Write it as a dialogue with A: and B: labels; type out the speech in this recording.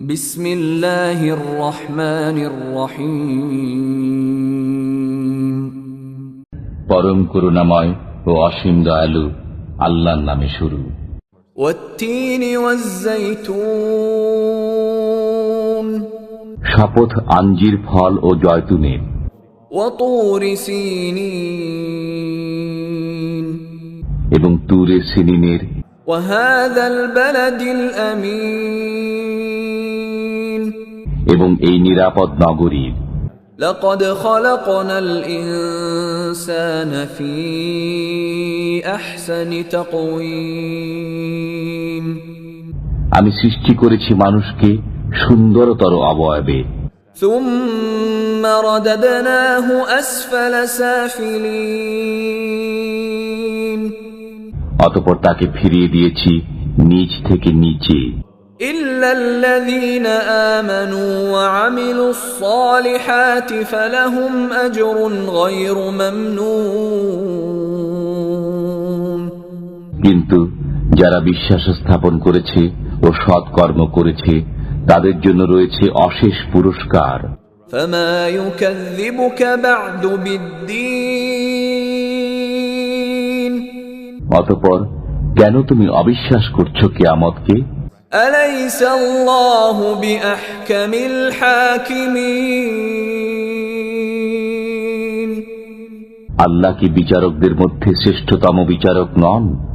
A: বিসমিল্লাহির রহমানির রহিম।
B: পরম করুণাময় ও অসীম দয়ালু আল্লাহর নামে শুরু।
A: ওয়াত-তিনি ওয়াজ-যাইতুন,
B: শপথ আঞ্জির ফল ও জয়তুনের।
A: ওয়া-তুরি সিনিন,
B: এবং তুরে সিনিনের।
A: ওয়া হাযাল বালাদিল আমিন,
B: এবং এই নিরাপদ নগরীর।
A: লাকাদ খালাকনাল ইনসানা ফি আহসানি তাকওয়িম,
B: আমি সৃষ্টি করেছি মানুষকে সুন্দরতর অবয়বে।
A: সুম্মা রাদাদনাহু আসফালা সাফিলিন,
B: অতঃপর তাকে ফিরিয়ে দিয়েছি নিচ থেকে নিচে।
A: ইল্লাল্লাযীনা আমানু ওয়া আমিলুস সালিহাতি ফালাহুম আজরুন গায়রু মামনুন,
B: কিন্তু যারা বিশ্বাস স্থাপন করেছে ও সৎকর্ম করেছে তাদের জন্য রয়েছে অশেষ পুরস্কার।
A: ফামা ইউকাযযিবুকা বা'দু বিদ্দীন,
B: অতঃপর কেন তুমি অবিশ্বাস করছো কিয়ামতকে?
A: আলাইসাল্লাহু বিআহকামিল হাকিমিন,
B: আল্লাহ কি বিচারকদের মধ্যে শ্রেষ্ঠতম বিচারক নন?